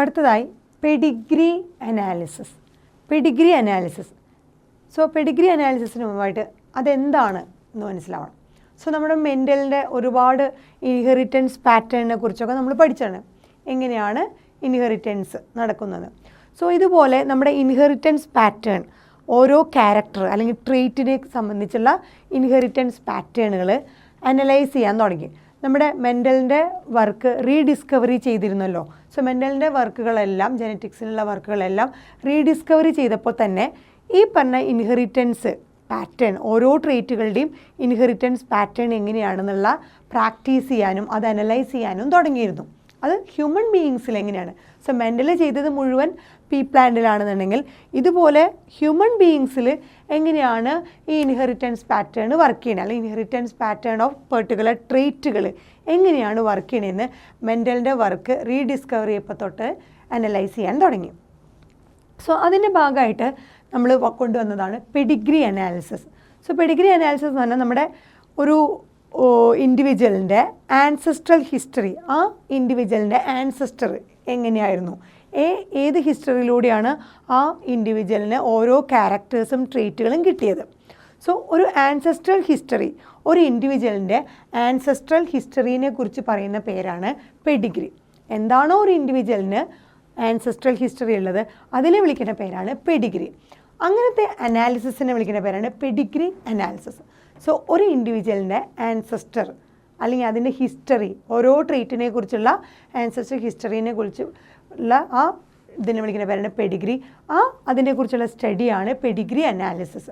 അടുത്തതായി pedigree analysis. Pedigree analysis. So pedigree അനാലിസിസിന് മുമ്പായിട്ട് അതെന്താണ് എന്ന് മനസ്സിലാവണം. സോ നമ്മുടെ മെൻ്റലിൻ്റെ ഒരുപാട് ഇൻഹെറിറ്റൻസ് പാറ്റേണിനെ കുറിച്ചൊക്കെ നമ്മൾ പഠിച്ചാണ്, എങ്ങനെയാണ് ഇൻഹെറിറ്റൻസ് നടക്കുന്നത്. സോ ഇതുപോലെ നമ്മുടെ ഇൻഹെറിറ്റൻസ് പാറ്റേൺ, ഓരോ ക്യാരക്ടർ അല്ലെങ്കിൽ ട്രെയ്റ്റിനെ സംബന്ധിച്ചുള്ള ഇൻഹെറിറ്റൻസ് പാറ്റേണുകൾ അനലൈസ് ചെയ്യാൻ തുടങ്ങി. നമ്മുടെ മെൻ്റലിൻ്റെ വർക്ക് റീഡിസ്കവറി ചെയ്തിരുന്നല്ലോ. സോ മെൻ്റലിൻ്റെ വർക്കുകളെല്ലാം, ജെനറ്റിക്സിലുള്ള വർക്കുകളെല്ലാം റീഡിസ്കവറി ചെയ്തപ്പോൾ തന്നെ ഈ പറഞ്ഞ ഇൻഹെറിറ്റൻസ് പാറ്റേൺ, ഓരോ ട്രെയ്റ്റുകളുടെയും ഇൻഹെറിറ്റൻസ് പാറ്റേൺ എങ്ങനെയാണെന്നുള്ള പ്രാക്ടീസ് ചെയ്യാനും അത് അനലൈസ് ചെയ്യാനും തുടങ്ങിയിരുന്നു. അത് ഹ്യൂമൻ ബീയിങ്സിൽ എങ്ങനെയാണ്. സോ മെൻ്റൽ ചെയ്തത് മുഴുവൻ പീ പ്ലാന്റിലാണെന്നുണ്ടെങ്കിൽ ഇതുപോലെ ഹ്യൂമൻ ബീയിങ്സിൽ എങ്ങനെയാണ് ഈ ഇൻഹെറിറ്റൻസ് പാറ്റേൺ വർക്ക് ചെയ്യണത്, അല്ലെങ്കിൽ ഇൻഹെറിറ്റൻസ് പാറ്റേൺ ഓഫ് പെർട്ടിക്കുലർ ട്രെയ്റ്റുകൾ എങ്ങനെയാണ് വർക്ക് ചെയ്യണമെന്ന് മെൻ്റലിൻ്റെ വർക്ക് റീഡിസ്കവർ ചെയ്യപ്പോൾ തൊട്ട് അനലൈസ് ചെയ്യാൻ തുടങ്ങി. സോ അതിൻ്റെ ഭാഗമായിട്ട് നമ്മൾ കൊണ്ടുവന്നതാണ് Pedigree analysis. So pedigree analysis എന്ന് പറഞ്ഞാൽ നമ്മുടെ ഒരു ഇൻഡിവിജ്വലിൻ്റെ ആൻസെസ്ട്രൽ ഹിസ്റ്ററി, ആ ഇൻഡിവിജ്വലിൻ്റെ ആൻസെസ്റ്റർ എങ്ങനെയായിരുന്നു, ഏത് ഹിസ്റ്ററിയിലൂടെയാണ് ആ ഇൻഡിവിജ്വലിന് ഓരോ ക്യാരക്ടേഴ്സും ട്രെയ്റ്റുകളും കിട്ടിയത്. സോ ഒരു ആൻസെസ്ട്രൽ ഹിസ്റ്ററി, ഒരു ഇൻഡിവിജ്വലിൻ്റെ ആൻസെസ്ട്രൽ ഹിസ്റ്ററിനെ കുറിച്ച് പറയുന്ന പേരാണ് പെഡിഗ്രി. എന്താണോ ഒരു ഇൻഡിവിജ്വലിന് ആൻസെസ്ട്രൽ ഹിസ്റ്ററി ഉള്ളത് അതിനെ വിളിക്കുന്ന പേരാണ് പെഡിഗ്രി. അങ്ങനത്തെ അനാലിസിസിനെ വിളിക്കുന്ന പേരാണ് പെഡിഗ്രി അനാലിസിസ്. സോ ഒരു ഇൻഡിവിജ്വലിൻ്റെ ആൻസെസ്റ്റർ അല്ലെങ്കിൽ അതിൻ്റെ ഹിസ്റ്ററി, ഓരോ ട്രെയ്റ്റിനെ കുറിച്ചുള്ള ആൻസെസ്റ്റർ ഹിസ്റ്ററിനെ കുറിച്ചുള്ള ആ ഇതിനെ വിളിക്കുന്ന പേരാണ് പെഡിഗ്രി. അതിനെക്കുറിച്ചുള്ള സ്റ്റഡിയാണ് പെഡിഗ്രി അനാലിസിസ്.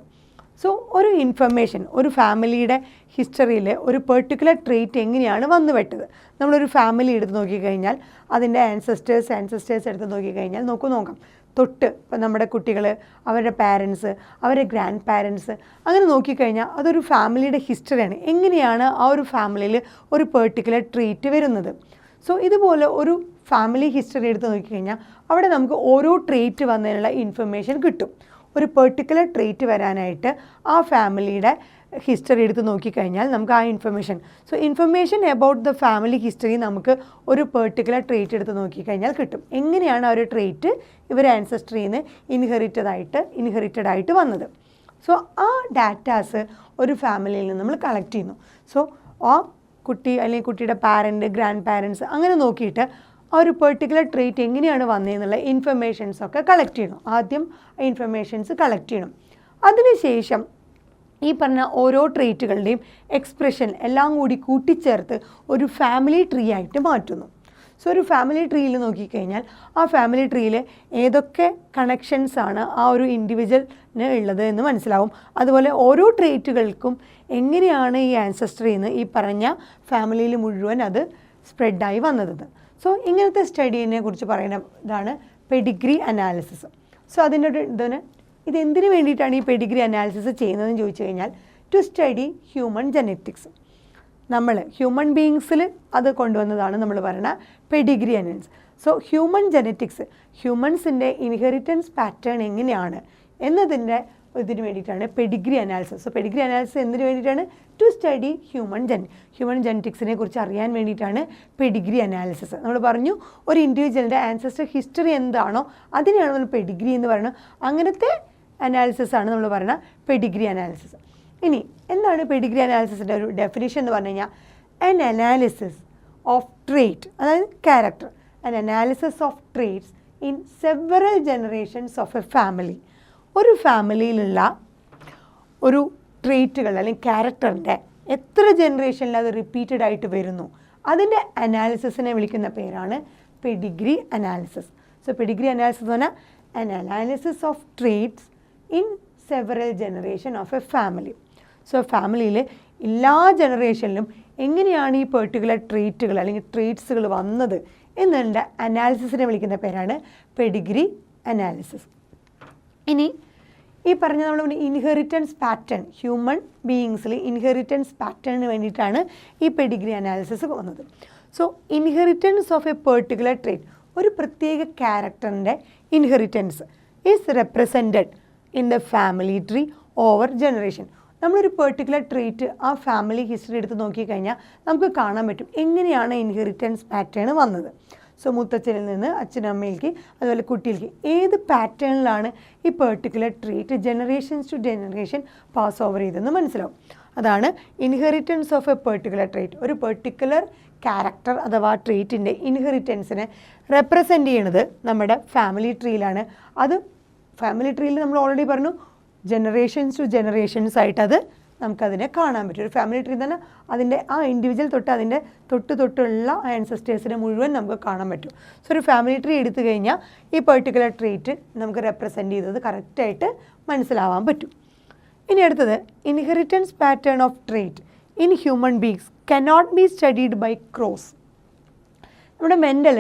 സോ ഒരു ഇൻഫർമേഷൻ, ഒരു ഫാമിലിയുടെ ഹിസ്റ്ററിയിൽ ഒരു പെർട്ടിക്കുലർ ട്രെയ്റ്റ് എങ്ങനെയാണ് വന്നുപെട്ടത്. നമ്മളൊരു ഫാമിലി എടുത്ത് നോക്കിക്കഴിഞ്ഞാൽ അതിൻ്റെ ആൻസെസ്റ്റേഴ്സ് എടുത്ത് നോക്കിക്കഴിഞ്ഞാൽ നോക്കാം തൊട്ട് ഇപ്പം നമ്മുടെ കുട്ടികൾ, അവരുടെ പാരൻസ്, അവരുടെ ഗ്രാൻഡ് പാരൻസ്, അങ്ങനെ നോക്കിക്കഴിഞ്ഞാൽ അതൊരു ഫാമിലിയുടെ ഹിസ്റ്ററിയാണ്. എങ്ങനെയാണ് ആ ഒരു ഫാമിലിയിൽ ഒരു പെർട്ടിക്കുലർ ട്രെയ്റ്റ് വരുന്നത്. സോ ഇതുപോലെ ഒരു ഫാമിലി ഹിസ്റ്ററി എടുത്ത് നോക്കിക്കഴിഞ്ഞാൽ അവിടെ നമുക്ക് ഓരോ ട്രെയ്റ്റ് വന്നതിനുള്ള ഇൻഫർമേഷൻ കിട്ടും. ഒരു പെർട്ടിക്കുലർ ട്രെയ്റ്റ് വരാനായിട്ട് ആ ഫാമിലിയുടെ ഹിസ്റ്ററി എടുത്ത് നോക്കിക്കഴിഞ്ഞാൽ നമുക്ക് ആ information about the family history നമുക്ക് ഒരു പെർട്ടിക്കുലർ ട്രെയ്റ്റ് എടുത്ത് നോക്കിക്കഴിഞ്ഞാൽ കിട്ടും. എങ്ങനെയാണ് ആ ഒരു ട്രെയ്റ്റ് ഇവർ ആൻസെസ്ട്രിയിൽ നിന്ന് ഇൻഹെറിറ്റഡ് ആയിട്ട് വന്നത്. സോ ആ ഡാറ്റാസ് ഒരു ഫാമിലിയിൽ നിന്ന് നമ്മൾ കളക്ട് ചെയ്യുന്നു. സോ ആ കുട്ടി അല്ലെങ്കിൽ കുട്ടിയുടെ പാരൻറ്റ്, ഗ്രാൻഡ് പാരൻസ് അങ്ങനെ നോക്കിയിട്ട് ആ ഒരു പെർട്ടിക്കുലർ ട്രെയ്റ്റ് എങ്ങനെയാണ് വന്നതെന്നുള്ള ഇൻഫർമേഷൻസൊക്കെ കളക്ട് ചെയ്യണം. ആദ്യം ഇൻഫർമേഷൻസ് കളക്ട് ചെയ്യണം. അതിനുശേഷം ഈ പറഞ്ഞ ഓരോ ട്രെയ്റ്റുകളുടെയും എക്സ്പ്രഷൻ എല്ലാം കൂടി കൂട്ടിച്ചേർത്ത് ഒരു ഫാമിലി ട്രീ ആയിട്ട് മാറ്റുന്നു. സോ ഒരു ഫാമിലി ട്രീയിൽ നോക്കിക്കഴിഞ്ഞാൽ ആ ഫാമിലി ട്രീയിൽ ഏതൊക്കെ കണക്ഷൻസാണ് ആ ഒരു ഇൻഡിവിജ്വലിന് ഉള്ളത് എന്ന് മനസ്സിലാവും. അതുപോലെ ഓരോ ട്രെയ്റ്റുകൾക്കും എങ്ങനെയാണ് ഈ ആൻസെസ്ട്രിയിൽ നിന്ന് ഈ പറഞ്ഞ ഫാമിലിയിൽ മുഴുവൻ അത് സ്പ്രെഡായി വന്നത്. സോ ഇങ്ങനത്തെ സ്റ്റഡീനെ കുറിച്ച് പറയുന്ന ഇതാണ് പെഡിഗ്രി അനാലിസിസ്. സോ അതിൻ്റെ ഒരു ഇതെന്തിനു വേണ്ടിയിട്ടാണ് ഈ പെഡിഗ്രി അനാലിസിസ് ചെയ്യുന്നതെന്ന് ചോദിച്ചു കഴിഞ്ഞാൽ ടു സ്റ്റഡി ഹ്യൂമൻ ജെനറ്റിക്സ്. നമ്മൾ ഹ്യൂമൻ ബീയിങ്സിൽ അത് കൊണ്ടുവന്നതാണ് നമ്മൾ പറയുന്ന pedigree analysis. So human genetics, ഹ്യൂമൻസിൻ്റെ ഇൻഹെറിറ്റൻസ് പാറ്റേൺ എങ്ങനെയാണ് എന്നതിൻ്റെ ഇതിന് വേണ്ടിയിട്ടാണ് pedigree analysis. So pedigree analysis എന്തിനു വേണ്ടിയിട്ടാണ്? ടു സ്റ്റഡി ഹ്യൂമൻ ജെനറ്റിക്സിനെ കുറിച്ച് അറിയാൻ വേണ്ടിയിട്ടാണ് പെഡിഗ്രി അനാലിസിസ്. നമ്മൾ പറഞ്ഞു ഒരു ഇൻഡിവിജ്വലിൻ്റെ ആൻസെസ്റ്റർ ഹിസ്റ്ററി എന്താണോ അതിനെയാണ് നമ്മൾ പെഡിഗ്രി എന്ന് പറയുന്നത്. അങ്ങനത്തെ അനാലിസിസ് ആണ് നമ്മൾ പറയുന്ന പെഡിഗ്രി അനാലിസിസ്. ഇനി എന്താണ് പെഡിഗ്രി അനാലിസിസിൻ്റെ ഒരു ഡെഫിനിഷൻ എന്ന് പറഞ്ഞു കഴിഞ്ഞാൽ an analysis of trait, അതായത് character, an analysis of traits in several generations of a family. ഒരു ഫാമിലിയിലുള്ള ഒരു ട്രെയ്റ്റുകൾ അല്ലെങ്കിൽ ക്യാരക്ടറിൻ്റെ എത്ര ജനറേഷനിൽ അത് റിപ്പീറ്റഡ് ആയിട്ട് വരുന്നു അതിൻ്റെ അനാലിസിസിനെ വിളിക്കുന്ന പേരാണ് Pedigree analysis. So pedigree analysis എന്ന് പറഞ്ഞാൽ an analysis of traits in several generation of a family. So ഫാമിലിയിൽ എല്ലാ ജനറേഷനിലും എങ്ങനെയാണ് ഈ പെർട്ടിക്കുലർ ട്രെയ്റ്റുകൾ അല്ലെങ്കിൽ ട്രെയ്റ്റ്സുകൾ വന്നത് എന്നുള്ള അനാലിസിസിനെ വിളിക്കുന്ന പേരാണ് പെഡിഗ്രി അനാലിസിസ്. ഇനി ഈ പറഞ്ഞ നമ്മൾ ഇൻഹെറിറ്റൻസ് പാറ്റേൺ, ഹ്യൂമൻ ബീയിങ്സിൽ ഇൻഹെറിറ്റൻസ് പാറ്റേണിന് വേണ്ടിയിട്ടാണ് ഈ പെഡിഗ്രി അനാലിസിസ് വന്നത്. So inheritance of a particular trait, ഒരു പ്രത്യേക ക്യാരക്ടറിൻ്റെ inheritance is represented in the family tree over generation. നമ്മളൊരു പെർട്ടിക്കുലർ ട്രെയ്റ്റ് ആ ഫാമിലി ഹിസ്റ്ററി എടുത്ത് നോക്കിക്കഴിഞ്ഞാൽ നമുക്ക് കാണാൻ പറ്റും എങ്ങനെയാണ് ഇൻഹെറിറ്റൻസ് പാറ്റേൺ വന്നത്. സോ മുത്തച്ഛനിൽ നിന്ന് അച്ഛനമ്മയിലേക്ക് അതുപോലെ കുട്ടിയിലേക്ക് ഏത് പാറ്റേണിലാണ് ഈ particular trait generations to generation pass over ചെയ്തെന്ന് മനസ്സിലാവും. അതാണ് inheritance of a particular treat. ഒരു പെർട്ടിക്കുലർ ക്യാരക്ടർ അഥവാ ട്രീറ്റിൻ്റെ ഇൻഹെറിറ്റൻസിനെ റെപ്രസെൻ്റ് ചെയ്യണത് നമ്മുടെ ഫാമിലി ട്രീയിലാണ്. അത് ഫാമിലി ട്രീയിൽ നമ്മൾ ഓൾറെഡി പറഞ്ഞു ജനറേഷൻസ് ടു ജനറേഷൻസ് ആയിട്ട് അത് നമുക്കതിനെ കാണാൻ പറ്റും. ഒരു ഫാമിലി ട്രീ തന്നെ അതിൻ്റെ ആ ഇൻഡിവിജ്വൽ തൊട്ട് അതിൻ്റെ തൊട്ടുള്ള ആൻസസ്റ്റേഴ്സിനെ മുഴുവൻ നമുക്ക് കാണാൻ പറ്റും. സോ ഒരു ഫാമിലി ട്രീ എടുത്തു കഴിഞ്ഞാൽ ഈ പെർട്ടിക്കുലർ ട്രീറ്റ് നമുക്ക് റെപ്രസെൻ്റ് ചെയ്തത് കറക്റ്റായിട്ട് മനസ്സിലാവാൻ പറ്റും. ഇനി അടുത്തത് inheritance pattern of trait in human beings cannot be studied by cross. നമ്മുടെ മെൻ്റൽ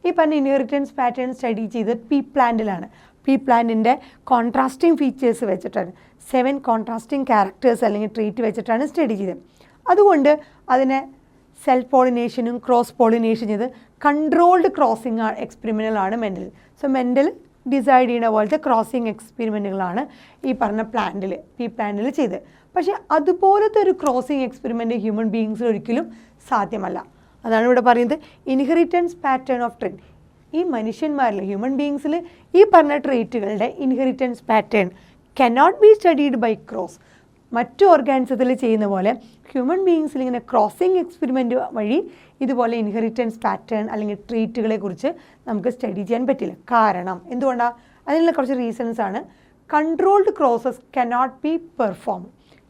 ഈ പറഞ്ഞ ഇൻഹെറിറ്റൻസ് പാറ്റേൺ സ്റ്റഡി ചെയ്ത് പീ പ്ലാന്റിലാണ്. പീ പ്ലാന്റിൻ്റെ കോൺട്രാസ്റ്റിംഗ് ഫീച്ചേഴ്സ് വെച്ചിട്ടാണ് 7 കോൺട്രാസ്റ്റിംഗ് ക്യാരക്ടേഴ്സ് അല്ലെങ്കിൽ ട്രീറ്റ് വെച്ചിട്ടാണ് സ്റ്റഡി ചെയ്തത്. അതുകൊണ്ട് അതിനെ സെൽഫ് പോളിനേഷനും ക്രോസ് പോളിനേഷൻ ചെയ്ത് കൺട്രോൾഡ് ക്രോസിംഗ് എക്സ്പെരിമെൻറ്റുകളാണ് മെൻ്റൽ. സോ മെൻ്റൽ ഡിസൈഡ് ചെയ്യുന്ന പോലത്തെ ക്രോസിംഗ് എക്സ്പെരിമെൻറ്റുകളാണ് ഈ പറഞ്ഞ പീ പ്ലാന്റിൽ ചെയ്തത്. പക്ഷേ അതുപോലത്തെ ഒരു ക്രോസിംഗ് എക്സ്പെരിമെൻറ്റ് ഹ്യൂമൻ ബീങ്സിൽ ഒരിക്കലും സാധ്യമല്ല. അതാണ് ഇവിടെ പറയുന്നത് ഇൻഹെറിറ്റൻസ് പാറ്റേൺ ഓഫ് ട്രെയിറ്റ്. ഈ മനുഷ്യന്മാരിൽ ഹ്യൂമൻ ബീങ്സിൽ ഈ പറഞ്ഞ ട്രേറ്റുകളുടെ inheritance pattern cannot be studied by cross. മറ്റു ഓർഗാനിസത്തിൽ ചെയ്യുന്ന പോലെ ഹ്യൂമൻ ബീങ്സിൽ ഇങ്ങനെ ക്രോസിംഗ് എക്സ്പെരിമെൻറ്റ് വഴി ഇതുപോലെ ഇൻഹെറിറ്റൻസ് പാറ്റേൺ അല്ലെങ്കിൽ ട്രീറ്റുകളെ കുറിച്ച് നമുക്ക് സ്റ്റഡി ചെയ്യാൻ പറ്റില്ല. കാരണം എന്തുകൊണ്ടാണ്? അതിനുള്ള കുറച്ച് റീസൺസ് ആണ്. Controlled crosses cannot be perform.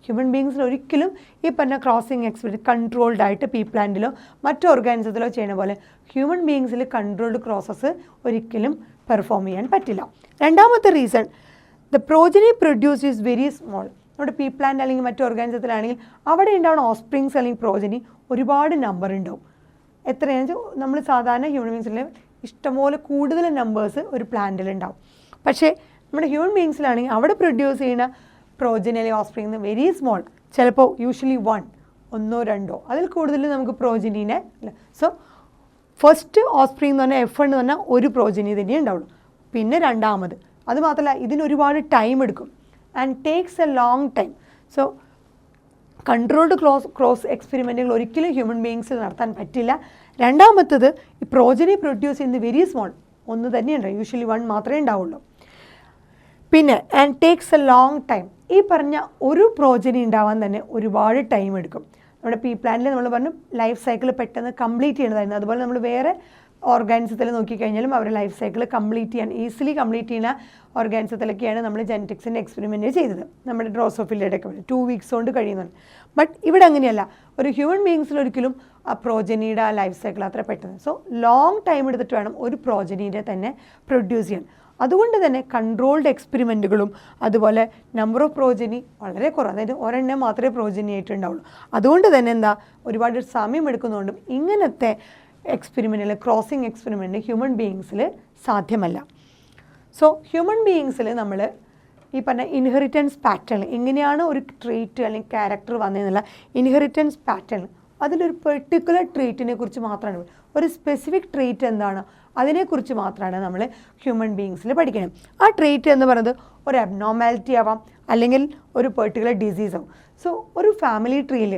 Human ബീങ്സിൽ ഒരിക്കലും ഈ പറഞ്ഞ ക്രോസിംഗ് എക്സ്പെരിമെൻറ്റ് കൺട്രോൾഡ് ആയിട്ട് പീ പ്ലാന്റിലോ മറ്റു ഓർഗാനിസത്തിലോ ചെയ്യുന്ന പോലെ ഹ്യൂമൻ ബീങ്സിൽ കൺട്രോൾഡ് ക്രോസസ് ഒരിക്കലും പെർഫോം ചെയ്യാൻ പറ്റില്ല. രണ്ടാമത്തെ reason the progeny produce is very small. നമ്മുടെ പീ പ്ലാന്റ് അല്ലെങ്കിൽ മറ്റു ഓർഗാനിസത്തിലാണെങ്കിൽ അവിടെ ഉണ്ടാവുന്ന ഓസ്പ്രിങ്സ് അല്ലെങ്കിൽ പ്രോജനി ഒരുപാട് നമ്പർ ഉണ്ടാവും. എത്രയാണെന്ന് വെച്ചാൽ നമ്മൾ സാധാരണ ഹ്യൂമൻ ബീങ്സിൽ ഇഷ്ടംപോലെ കൂടുതൽ നമ്പേഴ്സ് ഒരു പ്ലാന്റിലുണ്ടാവും. പക്ഷേ നമ്മുടെ ഹ്യൂമൻ ബീങ്സിലാണെങ്കിൽ അവിടെ പ്രൊഡ്യൂസ് ചെയ്യുന്ന പ്രോജനി അല്ലെങ്കിൽ ഓസ്പ്രിങ് വെരി സ്മോൾ, ചിലപ്പോൾ യൂഷ്വലി 1, 1 or 2 അതിൽ കൂടുതൽ നമുക്ക് പ്രോജനീനെ ഇല്ല. സോ ഫസ്റ്റ് ഓസ്പ്രിങ് എന്ന് പറഞ്ഞാൽ F1 എന്ന് പറഞ്ഞാൽ ഒരു പ്രോജനി തന്നെ ഉണ്ടാവുള്ളൂ. പിന്നെ രണ്ടാമത് അത് മാത്രമല്ല ഇതിനൊരുപാട് ടൈം എടുക്കും and takes a long time. So controlled cross എക്സ്പെരിമെൻറ്റുകൾ ഒരിക്കലും ഹ്യൂമൻ ബീങ്സിൽ നടത്താൻ പറ്റില്ല. രണ്ടാമത്തത് ഈ പ്രോജനി പ്രൊഡ്യൂസ് ചെയ്യുന്നത് വെരി സ്മോൾ, ഒന്ന് തന്നെ ഉണ്ടാവും, യൂഷ്വലി 1 മാത്രമേ ഉണ്ടാവുള്ളൂ. പിന്നെ and takes a long time. ഈ പറഞ്ഞ ഒരു പ്രോജനി ഉണ്ടാവാൻ തന്നെ ഒരുപാട് ടൈം എടുക്കും. നമ്മുടെ പീ പ്ലാന്റിൽ നമ്മൾ പറഞ്ഞു ലൈഫ് സൈക്കിൾ പെട്ടെന്ന് കംപ്ലീറ്റ് ചെയ്യണതായിരുന്നു. അതുപോലെ നമ്മൾ വേറെ ഓർഗാനിസത്തിൽ നോക്കിക്കഴിഞ്ഞാലും അവരുടെ ലൈഫ് സൈക്കിൾ ഈസിലി കംപ്ലീറ്റ് ചെയ്യുന്ന ഓർഗാനിസത്തിലൊക്കെയാണ് നമ്മൾ ജെനറ്റിക്സിൻ്റെ എക്സ്പെരിമെൻറ്റ് ചെയ്തത്. നമ്മുടെ ഡ്രോസോഫില്ലയുടെ ഒക്കെ 2 weeks കൊണ്ട് കഴിയുന്നുണ്ട്. ബട്ട് ഇവിടെ അങ്ങനെയല്ല. ഒരു ഹ്യൂമൻ ബീങ്സിൽ ഒരിക്കലും ആ പ്രോജനിയുടെ ആ ലൈഫ് സൈക്കിൾ അത്ര പെട്ടെന്ന്. സോ ലോങ് ടൈം എടുത്തിട്ട് വേണം ഒരു പ്രോജനീനെ തന്നെ പ്രൊഡ്യൂസ് ചെയ്യാൻ. അതുകൊണ്ട് തന്നെ കൺട്രോൾഡ് എക്സ്പെരിമെൻറ്റുകളും അതുപോലെ നമ്പർ ഓഫ് പ്രോജനി വളരെ കുറവ്, അതായത് ഒരെണ്ണം മാത്രമേ പ്രോജനി ആയിട്ടുണ്ടാവുള്ളൂ. അതുകൊണ്ട് തന്നെ ഒരുപാട് സമയം എടുക്കുന്നതുകൊണ്ടും ഇങ്ങനത്തെ എക്സ്പെരിമെൻറ്റിൽ ക്രോസിംഗ് എക്സ്പെരിമെൻറ്റ് ഹ്യൂമൻ ബീയിങ്സിൽ സാധ്യമല്ല. സോ ഹ്യൂമൻ ബീയിങ്സിൽ നമ്മൾ ഈ പറഞ്ഞ ഇൻഹെറിറ്റൻസ് പാറ്റേൺ എങ്ങനെയാണ് ഒരു ട്രീറ്റ് അല്ലെങ്കിൽ ക്യാരക്ടർ വന്നതെന്നുള്ള ഇൻഹെറിറ്റൻസ് പാറ്റേൺ അതിലൊരു പെർട്ടിക്കുലർ ട്രീറ്റിനെ കുറിച്ച് മാത്രമാണ്, ഒരു സ്പെസിഫിക് ട്രീറ്റ് എന്താണ് അതിനെക്കുറിച്ച് മാത്രമാണ് നമ്മൾ ഹ്യൂമൻ ബീയിങ്സിൽ പഠിക്കണം. ആ ട്രീറ്റ് എന്ന് പറയുന്നത് ഒരു അബ്നോർമാലിറ്റി ആവാം അല്ലെങ്കിൽ ഒരു പെർട്ടിക്കുലർ ഡിസീസ് ആവും. സോ ഒരു ഫാമിലി ട്രീയിൽ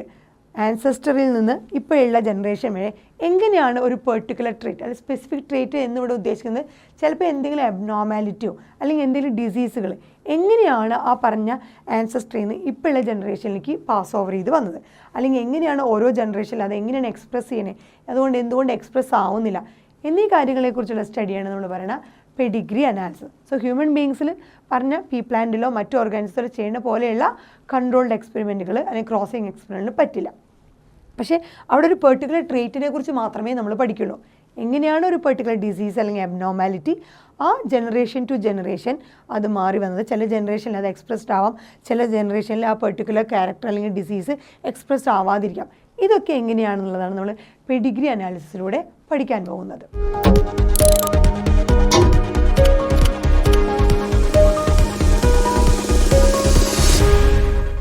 ആൻസസ്റ്ററിൽ നിന്ന് ഇപ്പോഴുള്ള ജനറേഷൻ വരെ എങ്ങനെയാണ് ഒരു പെർട്ടിക്കുലർ ട്രീറ്റ് അല്ലെങ്കിൽ സ്പെസിഫിക് ട്രീറ്റ് എന്നിവിടെ ഉദ്ദേശിക്കുന്നത് ചിലപ്പോൾ എന്തെങ്കിലും അബ്നോർമാലിറ്റിയോ അല്ലെങ്കിൽ എന്തെങ്കിലും ഡിസീസുകൾ എങ്ങനെയാണ് ആ പറഞ്ഞ ആൻസസ്ട്രിയിൽ നിന്ന് ഇപ്പോഴുള്ള ജനറേഷനിലേക്ക് പാസ് ഓവർ ചെയ്ത് വന്നത്, അല്ലെങ്കിൽ എങ്ങനെയാണ് ഓരോ ജനറേഷനിൽ അത് എങ്ങനെയാണ് എക്സ്പ്രസ് ചെയ്യുന്നത്, അതുകൊണ്ട് എന്തുകൊണ്ട് എക്സ്പ്രസ് ആവുന്നില്ല എന്നീ കാര്യങ്ങളെക്കുറിച്ചുള്ള സ്റ്റഡിയാണ് നമ്മൾ പറയുന്നത് പെഡിഗ്രി അനാലിസിസ്. സോ ഹ്യൂമൻ ബീയിങ്സിൽ പറഞ്ഞ പീ പ്ലാന്റിലോ മറ്റു ഓർഗാനിസത്തിലോ ചെയ്യുന്ന പോലെയുള്ള കൺട്രോൾഡ് എക്സ്പെരിമെൻറ്റുകൾ അല്ലെങ്കിൽ ക്രോസിംഗ് എക്സ്പെരിമെൻറ്റിൽ പറ്റില്ല. പക്ഷേ അവിടെ ഒരു പെർട്ടിക്കുലർ ട്രീറ്റിനെ കുറിച്ച് മാത്രമേ നമ്മൾ പഠിക്കുള്ളൂ. എങ്ങനെയാണ് ഒരു പെർട്ടിക്കുലർ ഡിസീസ് അല്ലെങ്കിൽ അബ്നോർമാലിറ്റി ആ ജനറേഷൻ ടു ജനറേഷൻ അത് മാറി വന്നത്. ചില ജനറേഷനിൽ അത് എക്സ്പ്രസ്ഡ് ആവാം, ചില ജനറേഷനിൽ ആ പെർട്ടിക്കുലർ ക്യാരക്ടർ അല്ലെങ്കിൽ ഡിസീസ് എക്സ്പ്രസ്ഡ് ആവാതിരിക്കാം. ഇതൊക്കെ എങ്ങനെയാണെന്നുള്ളതാണ് നമ്മൾ പെഡിഗ്രി അനാലിസിസിലൂടെ പഠിക്കാൻ പോകുന്നത്.